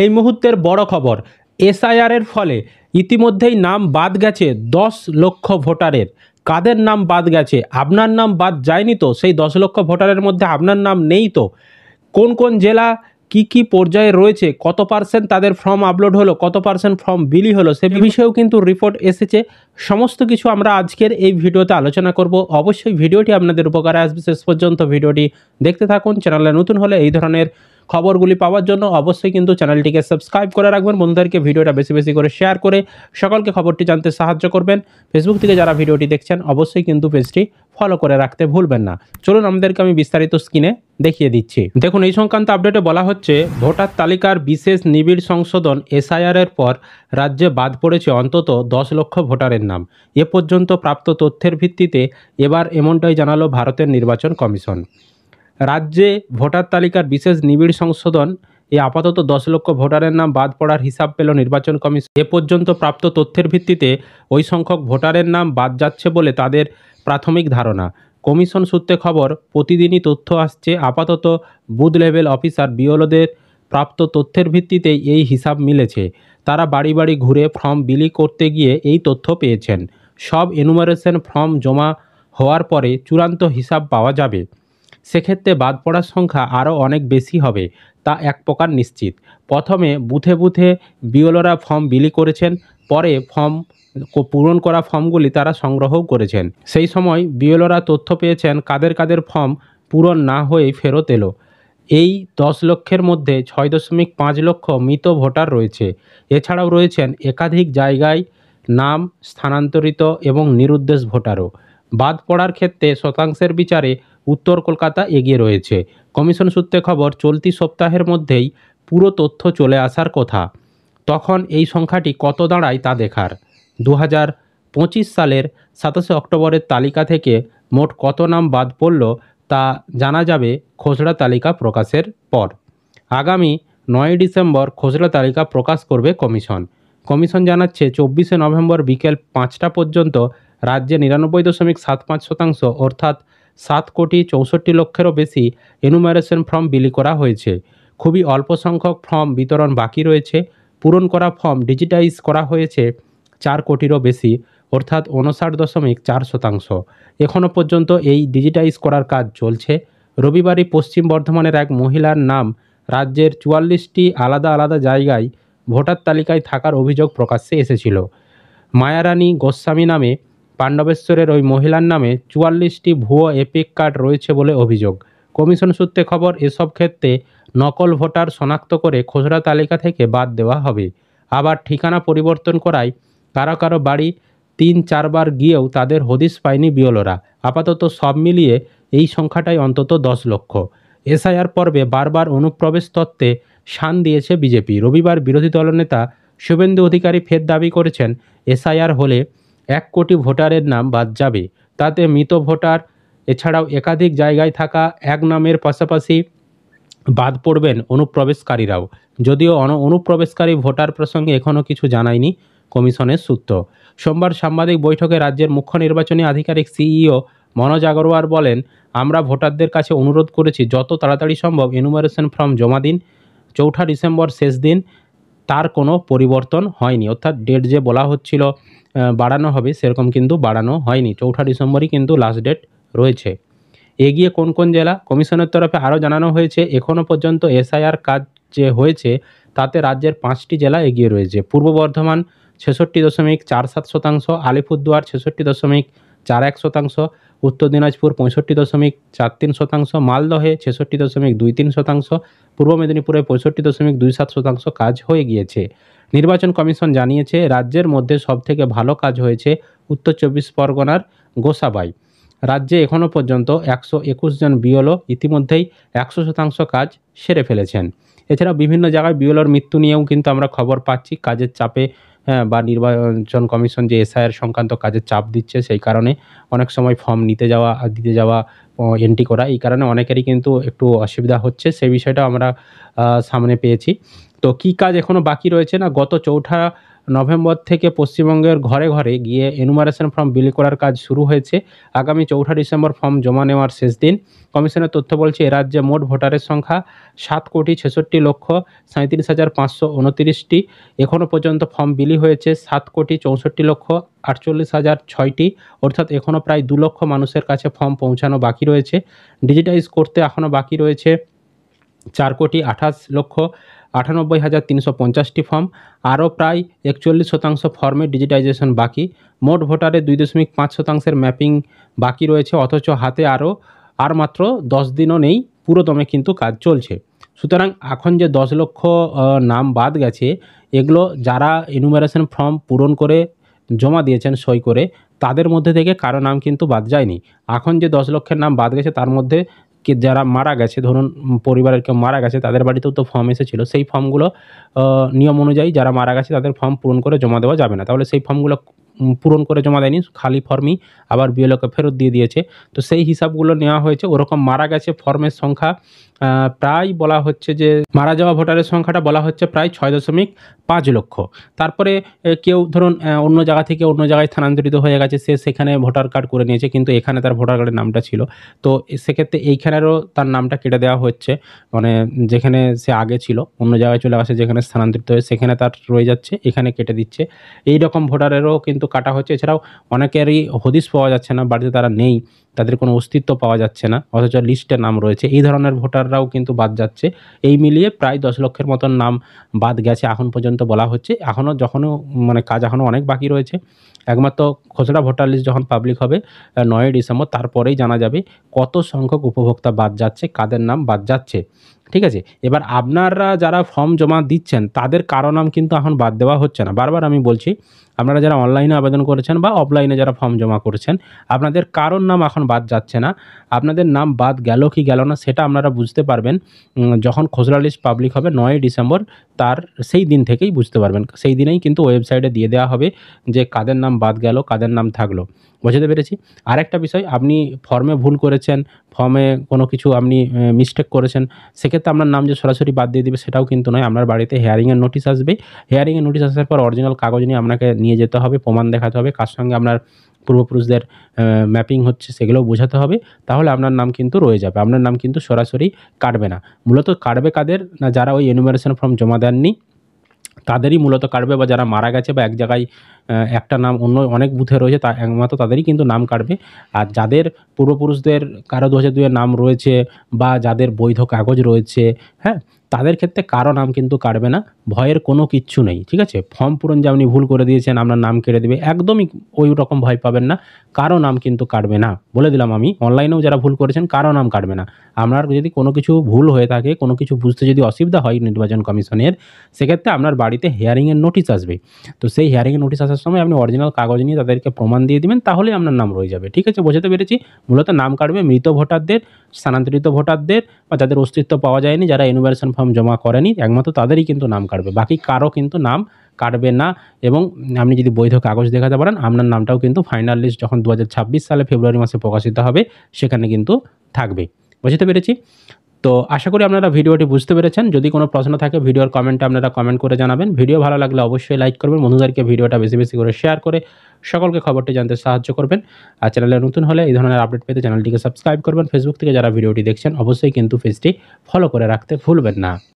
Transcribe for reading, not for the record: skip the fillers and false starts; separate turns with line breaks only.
এই মুহূর্তের বড় খবর, এসআইআরের ফলে ইতিমধ্যেই নাম বাদ গেছে 10 লক্ষ ভোটারের। কাদের নাম বাদ গেছে? আপনার নাম বাদ যায়নি তো? সেই 10 লক্ষ ভোটারের মধ্যে আপনার নাম নেই তো? কোন কোন জেলা কি পর্যায়ে রয়েছে, কত পার্সেন্ট তাদের ফর্ম আপলোড হলো, কত পার্সেন্ট ফর্ম বিলি হলো, সে বিষয়েও কিন্তু রিপোর্ট এসেছে। সমস্ত কিছু আমরা আজকের এই ভিডিওতে আলোচনা করব। অবশ্যই ভিডিওটি আপনাদের উপকারে আসবে, শেষ পর্যন্ত ভিডিওটি দেখতে থাকুন। চ্যানেলে নতুন হলে এই ধরনের খবরগুলি পাওয়ার জন্য অবশ্যই কিন্তু চ্যানেলটিকে সাবস্ক্রাইব করে রাখবেন। বন্ধুদেরকে ভিডিওটা বেশি বেশি করে শেয়ার করে সকলকে খবরটি জানতে সাহায্য করবেন। ফেসবুক থেকে যারা ভিডিওটি দেখছেন অবশ্যই কিন্তু পেজটি ফলো করে রাখতে ভুলবেন না। চলুন আমাদেরকে আমি বিস্তারিত স্ক্রিনে দেখিয়ে দিচ্ছি। দেখুন, এই সংক্রান্ত আপডেটে বলা হচ্ছে, ভোটার তালিকার বিশেষ নিবিড় সংশোধন এসআইআরের পর রাজ্যে বাদ পড়েছে অন্তত 10 লক্ষ ভোটারের নাম। এ পর্যন্ত প্রাপ্ত তথ্যের ভিত্তিতে এবার এমনটাই জানালো ভারতের নির্বাচন কমিশন। রাজ্যে ভোটার তালিকার বিশেষ নিবিড় সংশোধন আপাতত 10 লক্ষ ভোটারের নাম বাদ পড়ার হিসাব পেল নির্বাচন কমিশন। এ পর্যন্ত প্রাপ্ত তথ্যের ভিত্তিতে ওই সংখ্যক ভোটারের নাম বাদ যাচ্ছে বলে তাদের প্রাথমিক ধারণা। কমিশন সূত্রে খবর, প্রতিদিনই তথ্য আসছে। আপাতত বুথ লেভেল অফিসার বিএলওদের প্রাপ্ত তথ্যের ভিত্তিতেই এই হিসাব মিলেছে। তারা বাড়ি বাড়ি ঘুরে ফর্ম বিলি করতে গিয়ে এই তথ্য পেয়েছেন। সব এনুমারেশন ফর্ম জমা হওয়ার পরে চূড়ান্ত হিসাব পাওয়া যাবে। সেক্ষেত্রে বাদ পড়ার সংখ্যা আরও অনেক বেশি হবে, তা এক প্রকার নিশ্চিত। প্রথমে বুথে বুথে বিএলওরা ফর্ম বিলি করেছেন, পরে পূরণ করা ফর্মগুলি তারা সংগ্রহও করেছেন। সেই সময় বিএলওরা তথ্য পেয়েছেন কাদের কাদের ফর্ম পূরণ না হয়ে ফেরত এলো। এই 10 লক্ষের মধ্যে 6.5 লক্ষ মৃত ভোটার রয়েছে। এছাড়াও রয়েছেন একাধিক জায়গায় নাম স্থানান্তরিত এবং নিরুদ্দেশ ভোটারও। বাদ পড়ার ক্ষেত্রে শতাংশের বিচারে উত্তর কলকাতা এগিয়ে রয়েছে। কমিশন সূত্রে খবর, চলতি সপ্তাহের মধ্যেই পুরো তথ্য চলে আসার কথা। তখন এই সংখ্যাটি কত দাঁড়ায় তা দেখার। 2025 সালের 27 অক্টোবরের তালিকা থেকে মোট কত নাম বাদ পড়ল তা জানা যাবে খসড়া তালিকা প্রকাশের পর। আগামী 9 ডিসেম্বর খসড়া তালিকা প্রকাশ করবে কমিশন। কমিশন জানাচ্ছে, 24 নভেম্বর বিকেল 5টা পর্যন্ত রাজ্যে 99.75% অর্থাৎ 7,64,00,000-এরও বেশি এনুমারেশন ফর্ম বিলি করা হয়েছে। খুবই অল্প সংখ্যক ফর্ম বিতরণ বাকি রয়েছে। পূরণ করা ফর্ম ডিজিটাইজ করা হয়েছে 4 কোটিরও বেশি, অর্থাৎ 59.4%। এখনও পর্যন্ত এই ডিজিটাইজ করার কাজ চলছে। রবিবারই পশ্চিম বর্ধমানের এক মহিলার নাম রাজ্যের 44টি আলাদা আলাদা জায়গায় ভোটার তালিকায় থাকার অভিযোগ প্রকাশ্যে এসেছিল। মায়ারানী গোস্বামী নামে পাণ্ডবেশ্বরের ওই মহিলার নামে 44টি ভুয়ো এপিক কার্ড রয়েছে বলে অভিযোগ। কমিশন সূত্রে খবর, এসব ক্ষেত্রে নকল ভোটার শনাক্ত করে খসড়া তালিকা থেকে বাদ দেওয়া হবে। আবার ঠিকানা পরিবর্তন করায় কারো কারো বাড়ি 3-4 বার গিয়েও তাদের হদিশ পায়নি বিএলওরা। আপাতত সব মিলিয়ে এই সংখ্যাটাই অন্তত 10 লক্ষ। এসআইআর পর্বে বারবার অনুপ্রবেশ তত্ত্বে শান দিয়েছে বিজেপি। রবিবার বিরোধী দলনেতা শুভেন্দু অধিকারী ফের দাবি করেছেন, এসআইআর হলে 1 কোটি ভোটারের নাম বাদ যাবে। তাতে মৃত ভোটার এছাড়াও একাধিক জায়গায় থাকা এক নামের পাশাপাশি বাদ পড়বেন অনুপ্রবেশকারীরাও। যদিও অনুপ্রবেশকারী ভোটার প্রসঙ্গে এখনও কিছু জানায়নি কমিশনের সূত্র। সোমবার সাংবাদিক বৈঠকে রাজ্যের মুখ্য নির্বাচনী আধিকারিক সিইও মনোজ আগরওয়াল বলেন, আমরা ভোটারদের কাছে অনুরোধ করেছি যত তাড়াতাড়ি সম্ভব এনুমারেশন ফর্ম জমা দিন। 4 ডিসেম্বর শেষ দিন, তার কোনো পরিবর্তন হয়নি। অর্থাৎ ডেট যে বলা হচ্ছিল বাড়ানো হবে, সেরকম কিন্তু বাড়ানো হয়নি। 4 ডিসেম্বরই কিন্তু লাস্ট ডেট রয়েছে। এগিয়ে কোন কোন জেলা? কমিশনের তরফে আরও জানানো হয়েছে, এখনও পর্যন্ত এসআইআর কাজ যে হয়েছে তাতে রাজ্যের 5টি জেলা এগিয়ে রয়েছে। পূর্ব বর্ধমান 66.47%, আলিপুরদুয়ার 66.41%, উত্তর দিনাজপুর 65.43%, মালদহে 66.23%, পূর্ব মেদিনীপুরে 65.27% কাজ হয়ে গিয়েছে। নির্বাচন কমিশন জানিয়েছে, রাজ্যের মধ্যে সবথেকে ভালো কাজ হয়েছে উত্তর 24 পরগনার গোসাবাই। রাজ্যে এখনও পর্যন্ত 121 জন বিএলও ইতিমধ্যেই 100% কাজ সেরে ফেলেছেন। এছাড়া বিভিন্ন জায়গায় বিএলওর মৃত্যু নিয়েও কিন্তু আমরা খবর পাচ্ছি। কাজের চাপে বা নির্বাচন কমিশন যে এসআইআর সংক্রান্ত কাজের চাপ দিচ্ছে, সেই কারণে অনেক সময় ফর্ম দিতে যাওয়া এন্ট্রি করা, এই কারণে অনেকেরই কিন্তু একটু অসুবিধা হচ্ছে। সেই বিষয়টা আমরা সামনে পেয়েছি। তো কী কাজ এখনও বাকি রয়েছে না, গত 4 নভেম্বর থেকে পশ্চিমবঙ্গের ঘরে ঘরে গিয়ে এনুমারেশন ফর্ম বিলি করার কাজ শুরু হয়েছে। আগামী 4ঠা ডিসেম্বর ফর্ম জমা নেওয়ার শেষ দিন। কমিশনের তথ্য বলছে এ রাজ্যে মোট ভোটারের সংখ্যা 7,66,37,529টি। এখনও পর্যন্ত ফর্ম বিলি হয়েছে 7,64,48,006টি, অর্থাৎ এখনও প্রায় 2 লক্ষ মানুষের কাছে ফর্ম পৌঁছানো বাকি রয়েছে। ডিজিটাইজ করতে এখনও বাকি রয়েছে 4,28,98,350টি ফর্ম। আরও প্রায় 41% ফর্মের ডিজিটাইজেশন বাকি। মোট ভোটারের 2.5% ম্যাপিং বাকি রয়েছে, অথচ হাতে আর মাত্র 10 দিনও নেই, পুরোদমে কিন্তু কাজ চলছে। সুতরাং এখন যে 10 লক্ষ নাম বাদ গেছে, এগুলো যারা এনুমারেশন ফর্ম পূরণ করে জমা দিয়েছেন সই করে, তাদের মধ্যে থেকে কারো নাম কিন্তু বাদ যায়নি। এখন যে 10 লক্ষের নাম বাদ গেছে তার মধ্যে যারা মারা গেছে, ধরুন পরিবারের কেউ মারা গেছে, তাদের বাড়িতেও তো ফর্ম এসেছিলো, সেই ফর্মগুলো নিয়ম অনুযায়ী যারা মারা গেছে তাদের ফর্ম পূরণ করে জমা দেওয়া যাবে না। তাহলে সেই ফর্মগুলো পূরণ করে জমা দেয়নি, খালি ফর্মই আবার বিএলওকে ফেরত দিয়ে দিয়েছে। তো সেই হিসাবগুলো নেওয়া হয়েছে। ওরকম মারা গেছে ফর্মের সংখ্যা প্রায় বলা হচ্ছে যে মারা যাওয়া ভোটারের সংখ্যাটা বলা হচ্ছে প্রায় 6.5 লক্ষ। তারপরে কেউ ধরুন অন্য জায়গা থেকে অন্য জায়গায় স্থানান্তরিত হয়ে গেছে, সে সেখানে ভোটার কার্ড করে নিয়েছে, কিন্তু এখানে তার ভোটার কার্ডের নামটা ছিল। তো সেক্ষেত্রে এইখানেরও তার নামটা কেটে দেওয়া হচ্ছে, মানে যেখানে সে আগে ছিল অন্য জায়গায় চলে গেছে, যেখানে স্থানান্তরিত হয়ে সেখানে তার রয়ে যাচ্ছে, এখানে কেটে দিচ্ছে। এই রকম ভোটারেরও কিন্তু কাটা হচ্ছে। এছাড়াও অনেকেরই হদিশ পাওয়া যাচ্ছে না, বাড়িতে তারা নেই, তাদের কোনো অস্তিত্ব পাওয়া যাচ্ছে না, অথচ লিস্টে নাম রয়েছে। এই ধরনের ভোটাররাও কিন্তু বাদ যাচ্ছে। এই মিলিয়ে প্রায় 10 লক্ষের মতন নাম বাদ গেছে এখন পর্যন্ত বলা হচ্ছে। মানে কাজ এখনও অনেক বাকি রয়েছে। একমাত্র খসড়া ভোটার লিস্ট যখন পাবলিক হবে 9ই ডিসেম্বর, তারপরেই জানা যাবে কত সংখ্যক উপভোক্তা বাদ যাচ্ছে, কাদের নাম বাদ যাচ্ছে। ঠিক আছে, এবার আপনারা যারা ফর্ম জমা দিচ্ছেন তাদের কারো নাম কিন্তু এখন বাদ দেওয়া হচ্ছে না। বারবার আমি বলছি, আপনারা যারা অনলাইনে আবেদন করেছেন বা অফলাইনে যারা ফর্ম জমা করেছেন, আপনাদের কারোর নাম এখন বাদ যাচ্ছে না। আপনাদের নাম বাদ গেল কি গেল না সেটা আপনারা বুঝতে পারবেন যখন খসড়া লিস্ট পাবলিক হবে 9ই ডিসেম্বর, তার সেই দিন থেকেই বুঝতে পারবেন। সেই দিনেই কিন্তু ওয়েবসাইটে দিয়ে দেওয়া হবে যে কাদের নাম বাদ গেল, কাদের নাম থাকলো। বুঝতে পেরেছি। আরেকটা বিষয়, আপনি ফর্মে ভুল করেছেন, ফর্মে কোনো কিছু আপনি মিস্টেক করেছেন, সেক্ষেত্রে আপনার নাম যে সরাসরি বাদ দিয়ে দিবে সেটাও কিন্তু নয়। আপনার বাড়িতে হিয়ারিংয়ের নোটিশ আসবে। হিয়ারিংয়ের নোটিশ আসার পর অরিজিনাল কাগজ নিয়ে আপনাকে নিয়ে যেতে হবে, প্রমাণ দেখাতে হবে, কার সঙ্গে আপনার পূর্বপুরুষদের ম্যাপিং হচ্ছে সেগুলোও বোঝাতে হবে। তাহলে আপনার নাম কিন্তু রয়ে যাবে, আপনার নাম কিন্তু সরাসরি কাটবে না। মূলত কাটবে কাদের না, যারা ওই এনুমারেশন ফর্ম জমা দেননি তাদেরই মূলত কাটবে, বা যারা মারা গেছে বা এক জায়গায় একটা নাম অন্য অনেক বুথে রয়েছে, তা একমাত্র তাদেরই কিন্তু নাম কাটবে। আর যাদের পূর্বপুরুষদের কারো 2002 এর নাম রয়েছে বা যাদের বৈধ কাগজ রয়েছে, হ্যাঁ, তাদের ক্ষেত্রে কারো নাম কিন্তু কাটবে না। ভয়ের কোনো কিচ্ছু নেই, ঠিক আছে। ফর্ম পূরণ যে আপনি ভুল করে দিয়েছেন আপনার নাম কেটে দেবে, একদমই ওই রকম ভয় পাবেন না। কারো নাম কিন্তু কাটবে না, বলে দিলাম আমি। অনলাইনেও যারা ভুল করেছেন কারো নাম কাটবে না। আপনার যদি কোনো কিছু ভুল হয়ে থাকে, কোনো কিছু বুঝতে যদি অসুবিধা হয় নির্বাচন কমিশনের, সেক্ষেত্রে আপনার বাড়িতে হিয়ারিংয়ের নোটিশ আসবে। তো সেই হিয়ারিংয়ের নোটিশ আসার সময় আপনি অরিজিনাল কাগজ নিয়ে তাদেরকে প্রমাণ দিয়ে দিবেন, তাহলেই আপনার নাম রয়ে যাবে। ঠিক আছে, বোঝাতে পেরেছি। মূলত নাম কাটবে মৃত ভোটারদের, স্থানান্তরিত ভোটারদের, বা যাদের অস্তিত্ব পাওয়া যায়নি, যারা এনুমারেশন ফর্ম জমা করেনি, একমাত্র তাদেরই কিন্তু নাম কাটবে। বাকি কারো কিন্তু নাম কাটবে না। এবং আপনি যদি বৈধ কাগজ দেখাতে পারেন, আপনার নামটাও কিন্তু ফাইনাল লিস্ট যখন 2026 সালে ফেব্রুয়ারি মাসে প্রকাশিত হবে সেখানে কিন্তু থাকবে। বুঝতে পেরেছি। তো আশা করি আপনারা ভিডিওটি বুঝতে পেরেছেন। যদি কোনো প্রশ্ন থাকে ভিডিওর কমেন্টে আপনারা কমেন্ট করে জানাবেন। ভিডিও ভালো লাগলে অবশ্যই লাইক করবেন, বন্ধুদেরকে ভিডিওটা বেশি বেশি করে শেয়ার করে সকলকে খবরটি জানতে সাহায্য করবেন। আর চ্যানেলে নতুন হলে এই ধরনের আপডেট পেতে চ্যানেলটিকে সাবস্ক্রাইব করবেন। ফেসবুক থেকে যারা ভিডিওটি দেখছেন অবশ্যই কিন্তু পেজটি ফলো করে রাখতে ভুলবেন না।